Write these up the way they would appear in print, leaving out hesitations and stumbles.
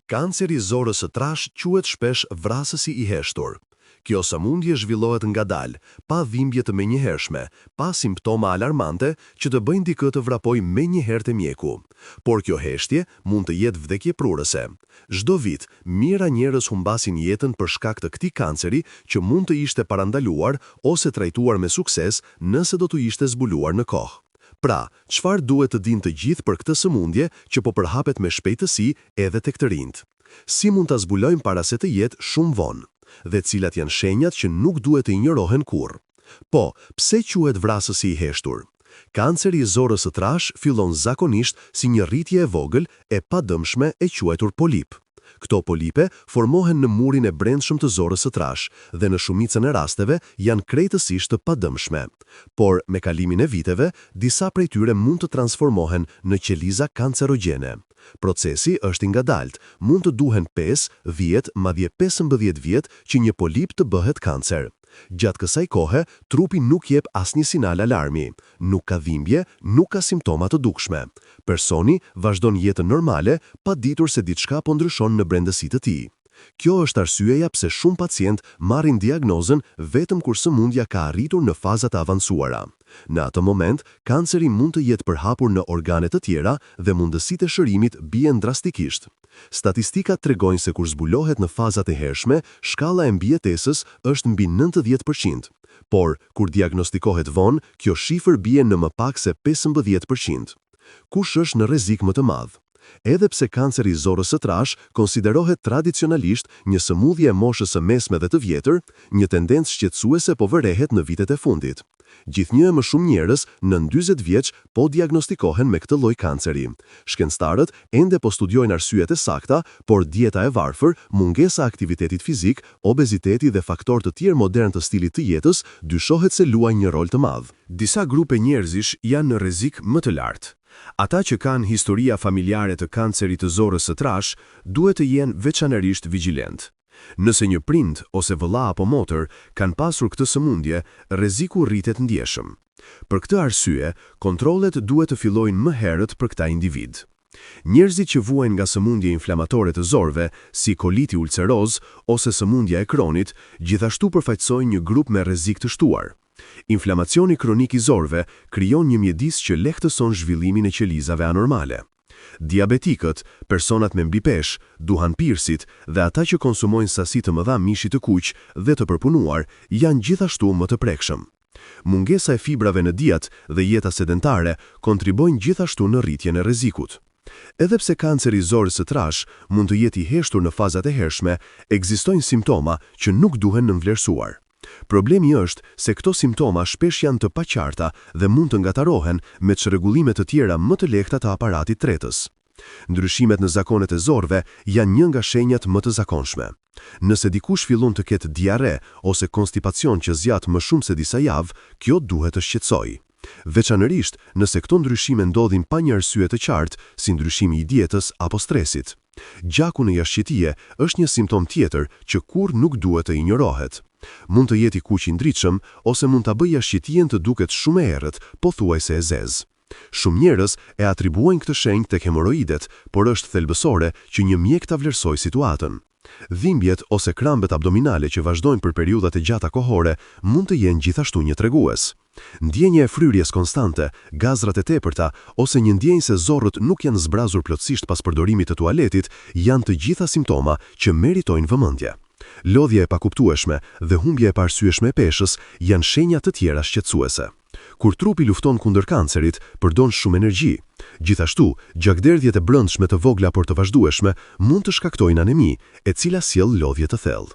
Kanceri i zorës së trash quhet shpesh vrasësi i heshtur. Kjo sëmundje zhvillohet ngadalë, pa dhimbje të menjëhershme, pa simptoma alarmante që të bëjnë dikë të vrapojë menjëherë te mjeku. Por kjo heshtje mund të jetë vdekjeprurëse. Çdo vit, mijëra njerëz humbasin jetën për shkak të këtij kanceri që mund të ishte parandaluar ose trajtuar me sukses nëse do të ishte zbuluar në kohë. Pra, çfarë duhet të dinë të gjithë për këtë sëmundje që po përhapet me shpejtësi edhe tek të rinjt? Si mund ta zbulojmë para se të jetë shumë vonë? Dhe cilat janë shenjat që nuk duhet të injorohen kurrë? Po, pse quhet vrasësi i heshtur? Kanceri i zorës së trash fillon zakonisht si një rritje e vogël e padëmshme e quajtur polip. Këto polipe formohen në murin e brendshëm të zorës së trash dhe në shumicën e rasteve janë krejtësisht të padëmshme. Por me kalimin e viteve, disa prej tyre mund të transformohen në qeliza kancerogjene. Procesi është i ngadalt, mund të duhen 5, 10, madje 15 vjet që një polip të bëhet kancer. Gjatë kësaj kohe, trupi nuk jep asnjë sinal alarmi, nuk ka dhimbje, nuk ka simptoma të dukshme. Personi vazhdon jetën normale, pa ditur se diçka po ndryshon në brendësi të tij. Kjo është arsyeja pse shumë pacient marrin diagnozën vetëm kur sëmundja ka arritur në fazat e avancuara. Në atë moment, kanceri mund të jetë përhapur në organe të tjera dhe mundësitë e shërimit bien drastikisht. Statistikat tregojnë se kur zbulohet në fazat e hershme, shkalla e mbijetesës është mbi 90%, por kur diagnostikohet vonë, kjo shifër bie në më pak se 15%. Kush është në rrezik më të madh? Edhe pse kanceri i zorës së trash konsiderohet tradicionalisht një sëmundje e moshës së mesme dhe të vjetër, një tendencë shqetësuese po vërehet në vitet e fundit. Gjithnjë më shumë njerëz nën 40 vjeç po diagnostikohen me këtë lloj kanceri. Shkencëtarët ende po studiojnë arsyet e sakta, por dieta e varfër, mungesa e aktivitetit fizik, obeziteti dhe faktorë të tjerë modern të stilit të jetës dyshohet se luajnë një rol të madh. Disa grupe njerëzish janë në rrezik më të lartë. Ata që kanë historia familjare të kancerit të zorës së trash, duhet të jenë veçanërisht vigjilent. Nëse një prind ose vëlla apo motër kanë pasur këtë sëmundje, rreziku rritet ndjeshëm. Për këtë arsye, kontrollet duhet të fillojnë më herët për këta individ. Njerëzit që vuajnë nga sëmundje inflamatore të zorëve, si koliti ulceroz ose sëmundja e kronit, gjithashtu përfaqësojnë një grup me rrezik të shtuar. Inflamacioni kronik i zorëve krijon një mjedis që lehtëson zhvillimin e qelizave anormale. Diabetikët, personat me mbipesh, duhanpirësit dhe ata që konsumojnë sasi të mëdha mishi të kuq dhe të përpunuar janë gjithashtu më të prekshëm. Mungesa e fibrave në diet dhe jeta sedentare kontribojnë gjithashtu në rritjen e rrezikut. Edhe pse kanceri i zorës së trash mund të jetë i heshtur në fazat e hershme, ekzistojnë simptoma që nuk duhen nënvlerësuar. Problemi është se këto simptoma shpesh janë të paqarta dhe mund të ngatarohen me çrregullime të tjera më të lehta të aparatit tretës. Ndryshimet në zakonet e zorëve janë një nga shenjat më të zakonshme. Nëse dikush fillon të ketë diare ose konstipacion që zgjat më shumë se disa javë, kjo duhet të shqetësojë. Veçanërisht nëse këto ndryshime ndodhin pa një arsye të qartë, si ndryshimi i dietës apo stresit. Gjaku në jashtëqenie është një simptom tjetër që kurrë nuk duhet të injorohet. Mund të jetë i kuq i ndritshëm ose mund ta bëjë jashtëqenien të duket shumë e errët, pothuajse e zezë. Shumë njerëz e atribuojnë këtë shenjë tek hemoroidet, por është thelbësore që një mjek ta vlerësojë situatën. Dhimbjet ose krambet abdominale që vazhdojnë për periudhat e gjata kohore mund të jenë gjithashtu një tregues. Ndjenja e fryrjes konstante, gazrat e tepërta ose një ndjenjë se zorrët nuk janë zbrazur plotësisht pas përdorimit të tualetit janë të gjitha simptoma që meritojnë vëmendje. Lodhja e pakuptueshme dhe humbja e paarsyeshme e peshës janë shenja të tjera shqetësuese. Kur trupi lufton kundër kancerit, përdon shumë energji. Gjithashtu, gjakderdhjet e brendshme të vogla por të vazhdueshme mund të shkaktojnë anemi, e cila sjell lodhje të thellë.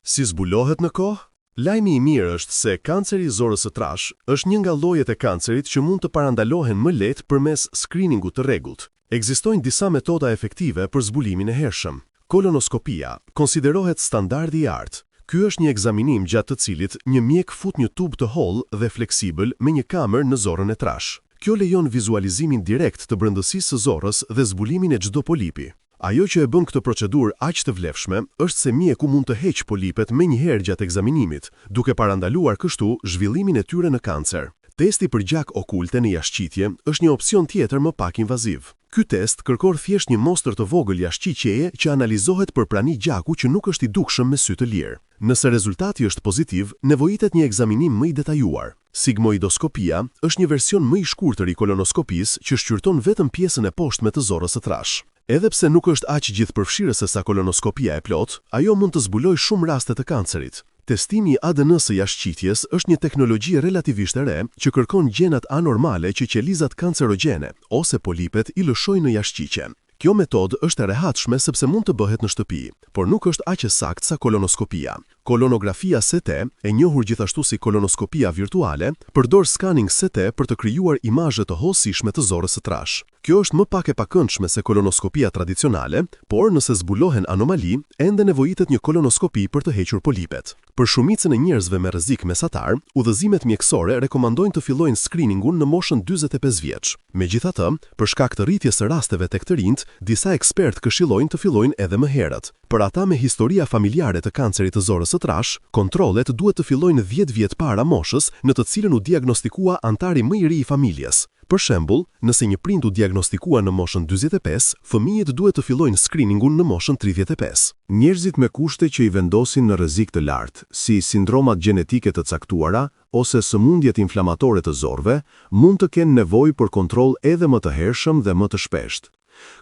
Si zbulohet në kohë? Lajmi i mirë është se kanceri i zorës së trash është një nga llojet e kancerit që mund të parandalohen më lehtë përmes screeningut të rregullt. Ekzistojnë disa metoda efektive për zbulimin e hershëm. Kolonoskopia konsiderohet standardi i artë. Ky është një ekzaminim gjatë të cilit një mjek fut një tub të hollë dhe fleksibël me një kamer në zorrën e trash. Kjo lejon vizualizimin direkt të brendësisë së zorrës dhe zbulimin e çdo polipi. Ajo që e bën këtë procedurë aq të vlefshme është se mjeku mund të heqë polipet menjëherë gjatë ekzaminimit, duke parandaluar kështu zhvillimin e tyre në kancer. Testi për gjak okulte në jashtëqitje është një opsion tjetër më pak invaziv. Ky test kërkon thjesht një mostër të vogël jashtëqitjeje që analizohet për prani gjaku që nuk është i dukshëm me sy të lirë. Nëse rezultati është pozitiv, nevojitet një ekzaminim më i detajuar. Sigmoidoskopia është një version më i shkurtër i kolonoskopisë që shqyrton vetëm pjesën e poshtme të zorrës së trash. Edhe pse nuk është aq gjithëpërfshirëse sa kolonoskopia e plot, ajo mund të zbulojë shumë raste të kancerit. Testimi i ADN së jashtëqitjes është një teknologji relativisht e re që kërkon gjenat anormale që qelizat kancerogjene ose polipet i lëshojnë në jashtëqitje. Kjo metodë është e rehatshme sepse mund të bëhet në shtëpi, por nuk është aq e saktë sa kolonoskopia. Kolonografia CT, e njohur gjithashtu si kolonoskopia virtuale, përdor scanning CT për të krijuar imazhe të hollësishme të zorrës së trash. Kjo është më pak e pakëndshme se kolonoskopia tradicionale, por nëse zbulohen anomali, ende nevojitet një kolonoskopi për të hequr polipet. Për shumicën e njerëzve me rrezik mesatar, udhëzimet mjekësore rekomandojnë të fillojnë screeningun në moshën 45 vjeç. Megjithatë, për shkak të rritjes së rasteve tek të rinjt, disa ekspertë këshillojnë të fillojnë edhe më herët. Për ata me historia familjare të kancerit të zorrës së trash, kontrollet duhet të fillojnë 10 vjet para moshës në të cilën u diagnostikua antari më i ri i familjes. Për shembull, nëse një prind u diagnostikua në moshën 45, fëmijët duhet të fillojnë screeningun në moshën 35. Njerëzit me kushte që i vendosin në rrezik të lartë, si sindromat gjenetike të caktuara ose sëmundjet inflamatore të zorrëve, mund të kenë nevojë për kontroll edhe më të hershëm dhe më të shpeshtë.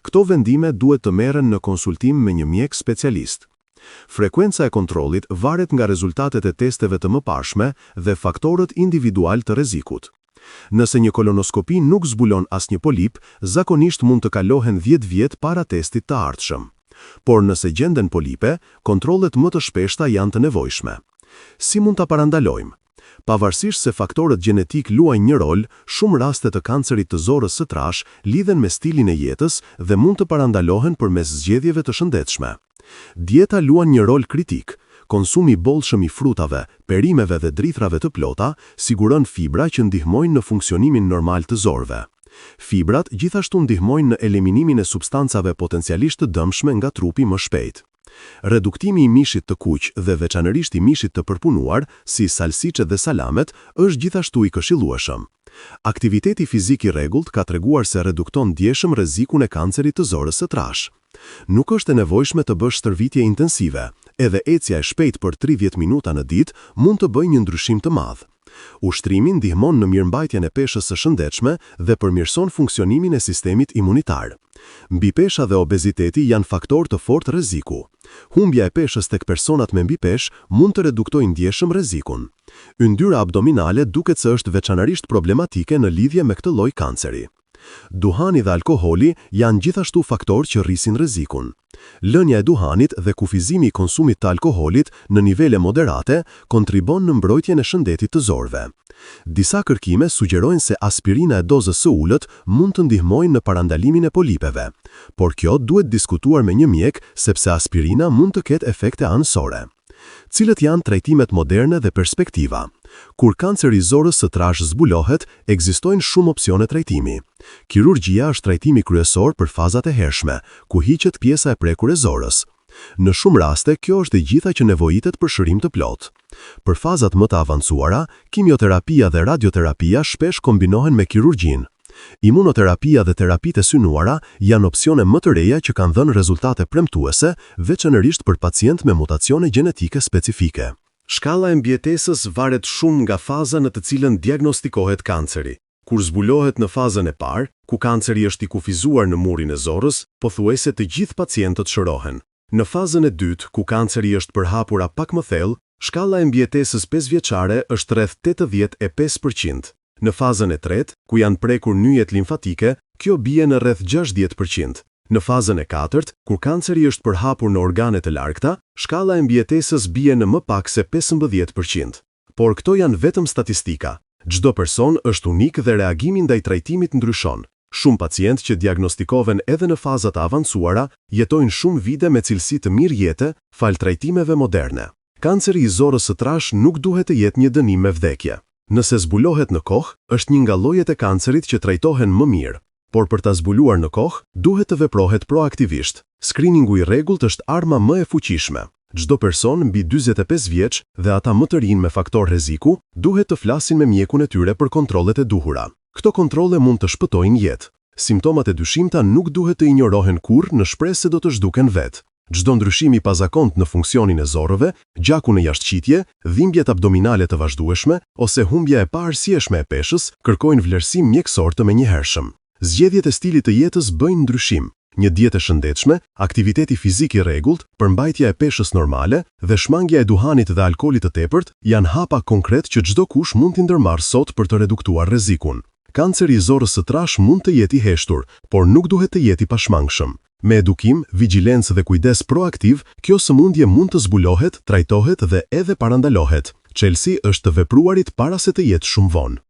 Këto vendime duhet të merren në konsultim me një mjek specialist. Frekuenca e kontrollit varet nga rezultatet e testeve të mëparshme dhe faktorët individual të rrezikut. Nëse një kolonoskopi nuk zbulon asnjë polip, zakonisht mund të kalohen 10 vjet para testit të ardhshëm. Por nëse gjenden polipe, kontrollet më të shpeshta janë të nevojshme. Si mund ta parandalojmë? Pavarësisht se faktorët gjenetik luajnë një rol, shumë raste të kancerit të zorrës së trash lidhen me stilin e jetës dhe mund të parandalohen përmes zgjedhjeve të shëndetshme. Dieta luan një rol kritik. Konsumi i bollshëm i frutave, perimeve dhe drithrave të plota siguron fibra që ndihmojnë në funksionimin normal të zorëve. Fibrat gjithashtu ndihmojnë në eliminimin e substancave potencialisht të dëmshme nga trupi më shpejt. Reduktimi i mishit të kuq dhe veçanërisht i mishit të përpunuar, si salsiçet dhe salamet, është gjithashtu i këshillueshëm. Aktiviteti fizik i rregullt ka treguar se redukton ndjeshëm rrezikun e kancerit të zorrës së trash. Nuk është e nevojshme të bësh stërvitje intensive, edhe ecja e shpejtë për 30 minuta në ditë mund të bëjë një ndryshim të madh. Ushtrimi ndihmon në mirëmbajtjen e peshës së shëndetshme dhe përmirëson funksionimin e sistemit imunitar. Mbipesha dhe obeziteti janë faktor të fortë rreziku. Humbja e peshës tek personat me mbipeshë mund të reduktojë ndjeshëm rrezikun. Yndyra abdominale duket se është veçanërisht problematike në lidhje me këtë lloj kanceri. Duhani dhe alkoholi janë gjithashtu faktorë që rrisin rrezikun. Lënia e duhanit dhe kufizimi i konsumit të alkoholit në nivele moderate kontribon në mbrojtjen e shëndetit të zorëve. Disa kërkime sugjerojnë se aspirina e dozës së ulët mund të ndihmojnë në parandalimin e polipeve, por kjo duhet diskutuar me një mjek sepse aspirina mund të ketë efekte anësore. Cilët janë trajtimet moderne dhe perspektiva? Kur kanceri i zorrës së trash zbulohet, ekzistojnë shumë opsione trajtimi. Kirurgjia është trajtimi kryesor për fazat e hershme, ku hiqet pjesa e prekur e zorrës. Në shumë raste, kjo është e gjitha që nevojitet për shërim të plotë. Për fazat më të avancuara, kimioterapia dhe radioterapia shpesh kombinohen me kirurgjinë. Imunoterapia dhe terapitë e synuara janë opsione më të reja që kanë dhënë rezultate premtuese, veçanërisht për pacient me mutacione gjenetike specifike. Shkalla e mbijetesës varet shumë nga faza në të cilën diagnostikohet kanceri. Kur zbulohet në fazën e parë, ku kanceri është i kufizuar në murin e zorrës, pothuajse të gjithë pacientët shërohen. Në fazën e dytë, ku kanceri është përhapur pak më thellë, shkalla e mbijetesës 5 vjeçare është rreth 85%. Në fazën e tretë, ku janë prekur nyjet limfatike, kjo bie në rreth 60%. Në fazën e katërt, kur kanceri është përhapur në organe të largta, shkalla e mbijetesës bie në më pak se 15%. Por këto janë vetëm statistika. Çdo person është unik dhe reagimi ndaj trajtimit ndryshon. Shumë pacientë që diagnostikohen edhe në fazat e avancuara jetojnë shumë vite me cilësi të mirë jete fal trajtimeve moderne. Kanceri i zorrës së trash nuk duhet të jetë një dënim me vdekje. Nëse zbulohet në kohë, është një nga llojet e kancerit që trajtohen më mirë, por për ta zbuluar në kohë, duhet të veprohet proaktivisht. Screeningu i rregullt është arma më e fuqishme. Çdo person mbi 45 vjeç dhe ata më të rinj me faktor rreziku duhet të flasin me mjekun e tyre për kontrollet e duhura. Këto kontrolle mund të shpëtojnë jetë. Simptomat e dyshimta nuk duhet të injorohen kurrë në shpresë se do të zhduken vetë. Çdo ndryshim i pazakont në funksionin e zorrëve, gjaku në jashtëqitje, dhimbjet abdominale të vazhdueshme ose humbja e paarsyeshme e peshës kërkojnë vlerësim mjekësor të menjëhershëm. Zgjedhjet e stilit të jetës bëjnë ndryshim. Një dietë e shëndetshme, aktiviteti fizik i rregullt, përmbajtja e peshës normale dhe shmangja e duhanit dhe alkoolit të tepërt janë hapa konkret që çdo kush mund t'i ndërmarrë sot për të reduktuar rrezikun. Kanceri i zorrës së trash mund të jetë i heshtur, por nuk duhet të jetë i pashmangshëm. Me edukim, vigjilencë dhe kujdes proaktiv, kjo sëmundje mund të zbulohet, trajtohet dhe edhe parandalohet. Çelësi është të vepruarit para se të jetë shumë vonë.